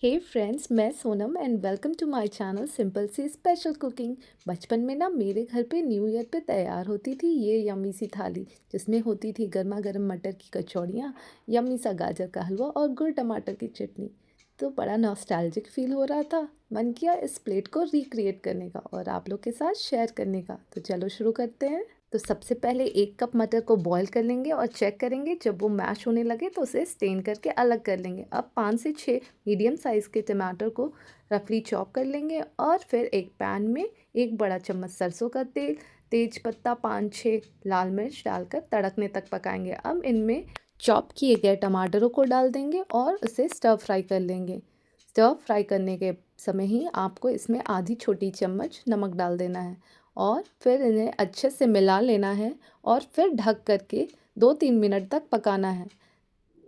हे friends, मैं Sonam and welcome to my channel simple सी special cooking. बचपन में ना मेरे घर पे न्यू ईयर पे तैयार होती थी ये यम्मी सी थाली, जिसमें होती थी गर्मा गर्म मटर की कचौड़ियाँ, यम्मी सा गाजर का हलवा और गुड़ टमाटर की चटनी। तो बड़ा नॉस्टैल्जिक फील हो रहा था। मन किया इस प्लेट को रिक्रिएट करने का और आप लोग के साथ शेयर करने का। तो चलो शुरू करते हैं। तो सबसे पहले 1 कप मटर को बॉईल कर लेंगे और चेक करेंगे, जब वो मैश होने लगे तो उसे स्टेन करके अलग कर लेंगे। अब 5 से 6 मीडियम साइज़ के टमाटर को रफली चॉप कर लेंगे और फिर एक पैन में 1 बड़ा चम्मच सरसों का तेल, तेज पत्ता, 5-6 लाल मिर्च डालकर तड़कने तक पकाएंगे। अब इनमें चॉप किए गए टमाटरों को डाल देंगे और उसे स्टर फ्राई कर लेंगे। स्टर फ्राई करने के समय ही आपको इसमें आधी छोटी चम्मच नमक डाल देना है और फिर इन्हें अच्छे से मिला लेना है और फिर ढक करके 2-3 मिनट तक पकाना है।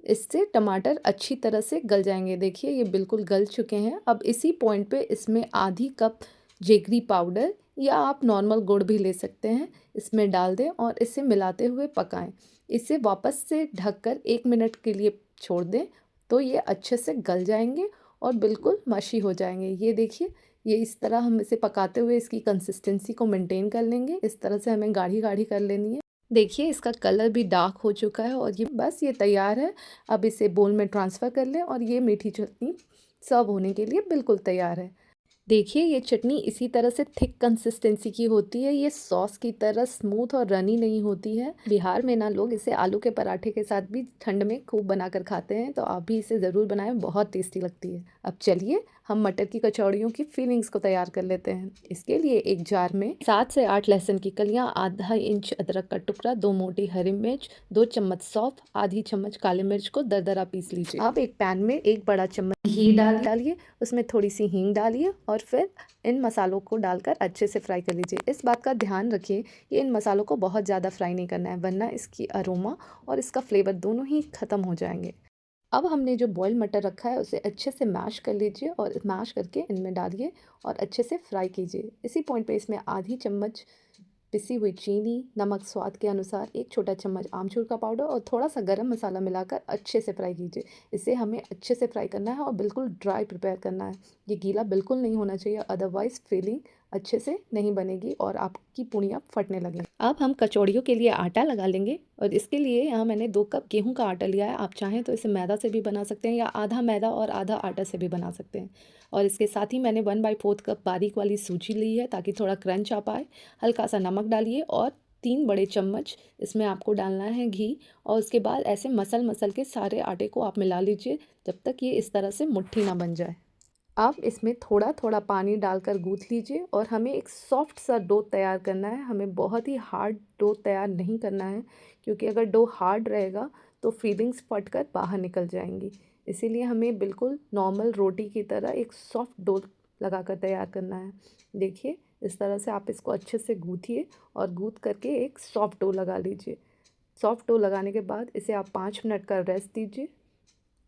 इससे टमाटर अच्छी तरह से गल जाएंगे। देखिए ये बिल्कुल गल चुके हैं। अब इसी पॉइंट पे इसमें आधी कप जेगरी पाउडर या आप नॉर्मल गुड़ भी ले सकते हैं, इसमें डाल दें और इसे मिलाते हुए पकाएं। इसे वापस से ढककर 1 मिनट के लिए छोड़ दें तो ये अच्छे से गल जाएंगे और बिल्कुल मशी हो जाएंगे। ये देखिए, ये इस तरह हम इसे पकाते हुए इसकी कंसिस्टेंसी को मेंटेन कर लेंगे। इस तरह से हमें गाढ़ी गाढ़ी कर लेनी है। देखिए इसका कलर भी डार्क हो चुका है और ये तैयार है। अब इसे बोल में ट्रांसफ़र कर लें और ये मीठी चटनी सर्व होने के लिए बिल्कुल तैयार है। देखिए ये चटनी इसी तरह से थिक कंसिस्टेंसी की होती है। ये सॉस की तरह स्मूथ और रनी नहीं होती है। बिहार में ना लोग इसे आलू के पराठे के साथ भी ठंड में खूब बनाकर खाते हैं, तो आप भी इसे ज़रूर बनाएं, बहुत टेस्टी लगती है। अब चलिए हम मटर की कचौड़ियों की फीलिंग्स को तैयार कर लेते हैं। इसके लिए एक जार में 7 से 8 लहसुन की कलियां, आधा इंच अदरक का टुकड़ा, 2 मोटी हरी मिर्च, 2 चम्मच सौंफ, आधी चम्मच काली मिर्च को दरदरा पीस लीजिए। अब एक पैन में 1 बड़ा चम्मच घी डालिए, उसमें थोड़ी सी हींग डालिए और फिर इन मसालों को डालकर अच्छे से फ्राई कर लीजिए। इस बात का ध्यान रखिए कि इन मसालों को बहुत ज़्यादा फ्राई नहीं करना है, वरना इसकी अरोमा और इसका फ्लेवर दोनों ही ख़त्म हो जाएंगे। अब हमने जो बॉयल मटर रखा है उसे अच्छे से मैश कर लीजिए और मैश करके इनमें डालिए और अच्छे से फ्राई कीजिए। इसी पॉइंट पे इसमें आधी चम्मच पिसी हुई चीनी, नमक स्वाद के अनुसार, 1 छोटा चम्मच आमचूर का पाउडर और थोड़ा सा गरम मसाला मिलाकर अच्छे से फ्राई कीजिए। इसे हमें अच्छे से फ्राई करना है और बिल्कुल ड्राई प्रिपेयर करना है। ये गीला बिल्कुल नहीं होना चाहिए, अदरवाइज़ फिलिंग अच्छे से नहीं बनेगी और आपकी पूड़ियाँ फटने लगेंगी। अब हम कचौड़ियों के लिए आटा लगा लेंगे और इसके लिए यहाँ मैंने 2 कप गेहूं का आटा लिया है। आप चाहें तो इसे मैदा से भी बना सकते हैं या आधा मैदा और आधा आटा से भी बना सकते हैं। और इसके साथ ही मैंने 1/4 कप बारीक वाली सूजी ली है ताकि थोड़ा क्रंच आ पाए। हल्का सा नमक डालिए और 3 बड़े चम्मच इसमें आपको डालना है घी और उसके बाद ऐसे मसल मसल के सारे आटे को आप मिला लीजिए जब तक ये इस तरह से मुट्ठी ना बन जाए। अब इसमें थोड़ा थोड़ा पानी डालकर गूँथ लीजिए और हमें एक सॉफ्ट सा डो तैयार करना है। हमें बहुत ही हार्ड डो तैयार नहीं करना है, क्योंकि अगर डो हार्ड रहेगा तो फीलिंग्स फटकर बाहर निकल जाएंगी। इसीलिए हमें बिल्कुल नॉर्मल रोटी की तरह एक सॉफ्ट डो लगाकर तैयार करना है। देखिए इस तरह से आप इसको अच्छे से गूँथिए और गूँथ करके एक सॉफ्ट डो लगा लीजिए। सॉफ्ट डो लगाने के बाद इसे आप 5 मिनट का रेस्ट दीजिए।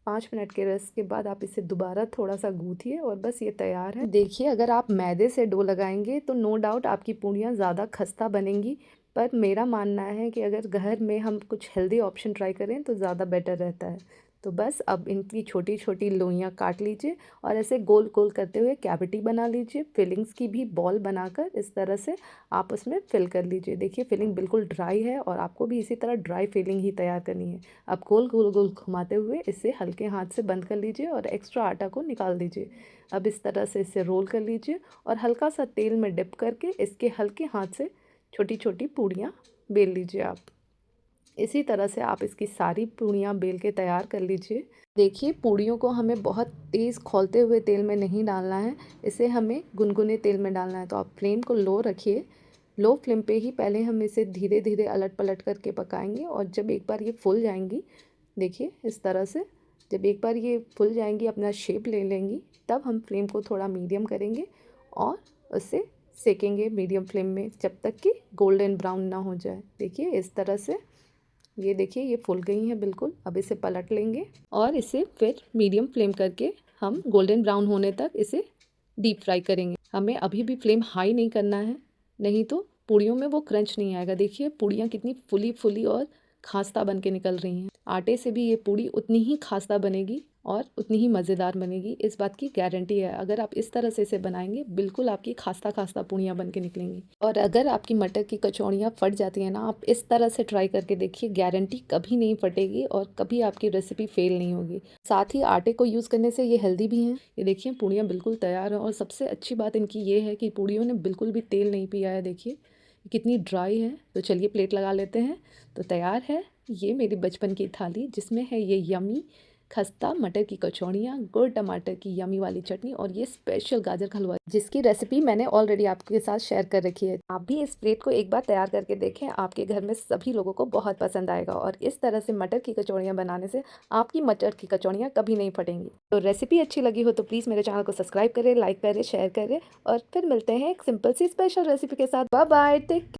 5 मिनट के रेस्ट के बाद आप इसे दोबारा थोड़ा सा गूँथिए और बस ये तैयार है। देखिए अगर आप मैदे से डो लगाएंगे तो नो डाउट आपकी पूड़ियाँ ज़्यादा खस्ता बनेंगी, पर मेरा मानना है कि अगर घर में हम कुछ हेल्दी ऑप्शन ट्राई करें तो ज़्यादा बेटर रहता है। तो बस अब इनकी छोटी छोटी लोइयाँ काट लीजिए और ऐसे गोल गोल करते हुए कैविटी बना लीजिए। फिलिंग्स की भी बॉल बनाकर इस तरह से आप उसमें फिल कर लीजिए। देखिए फिलिंग बिल्कुल ड्राई है और आपको भी इसी तरह ड्राई फिलिंग ही तैयार करनी है। अब गोल गोल गोल घुमाते हुए इसे हल्के हाथ से बंद कर लीजिए और एक्स्ट्रा आटा को निकाल दीजिए। अब इस तरह से इसे रोल कर लीजिए और हल्का सा तेल में डिप करके इसके हल्के हाथ से छोटी छोटी पूड़ियाँ बेल लीजिए। आप इसी तरह से आप इसकी सारी पूड़ियाँ बेल के तैयार कर लीजिए। देखिए पूड़ियों को हमें बहुत तेज़ खौलते हुए तेल में नहीं डालना है, इसे हमें गुनगुने तेल में डालना है। तो आप फ्लेम को लो रखिए। लो फ्लेम पे ही पहले हम इसे धीरे धीरे अलट पलट करके पकाएंगे और जब एक बार ये फूल जाएंगी, देखिए इस तरह से जब एक बार ये फूल जाएंगी, अपना शेप ले लेंगी, तब हम फ्लेम को थोड़ा मीडियम करेंगे और उसे सेकेंगे मीडियम फ्लेम में जब तक कि गोल्डन ब्राउन ना हो जाए। देखिए इस तरह से ये देखिए ये फूल गई हैं बिल्कुल। अब इसे पलट लेंगे और इसे फिर मीडियम फ्लेम करके हम गोल्डन ब्राउन होने तक इसे डीप फ्राई करेंगे। हमें अभी भी फ्लेम हाई नहीं करना है, नहीं तो पूड़ियों में वो क्रंच नहीं आएगा। देखिए पूड़ियाँ कितनी फुली फुली और खास्ता बन के निकल रही हैं। आटे से भी ये पूड़ी उतनी ही खास्ता बनेगी और उतनी ही मज़ेदार बनेगी, इस बात की गारंटी है। अगर आप इस तरह से इसे बनाएँगे, बिल्कुल आपकी खास्ता-खास्ता पूड़ियाँ बन के निकलेंगी। और अगर आपकी मटर की कचौड़ियाँ फट जाती हैं ना, आप इस तरह से ट्राई करके देखिए, गारंटी कभी नहीं फटेगी और कभी आपकी रेसिपी फ़ेल नहीं होगी। साथ ही आटे को यूज़ करने से ये हेल्दी भी हैं। ये देखिए पूड़ियाँ बिल्कुल तैयार हैं और सबसे अच्छी बात इनकी ये है कि पूड़ियों ने बिल्कुल भी तेल नहीं पिया है, देखिए कितनी ड्राई है। तो चलिए प्लेट लगा लेते हैं। तो तैयार है ये मेरी बचपन की थाली, जिसमें है ये यम्मी खस्ता मटर की कचौड़ियाँ, गुड़ टमाटर की यम्मी वाली चटनी और ये स्पेशल गाजर का हलवा, जिसकी रेसिपी मैंने ऑलरेडी आपके साथ शेयर कर रखी है। आप भी इस प्लेट को एक बार तैयार करके देखें, आपके घर में सभी लोगों को बहुत पसंद आएगा। और इस तरह से मटर की कचौड़ियाँ बनाने से आपकी मटर की कचौड़ियाँ कभी नहीं फटेंगी। तो रेसिपी अच्छी लगी हो तो प्लीज़ मेरे चैनल को सब्सक्राइब करें, लाइक करें, शेयर करें और फिर मिलते हैं एक सिंपल सी स्पेशल रेसिपी के साथ। Bye bye, take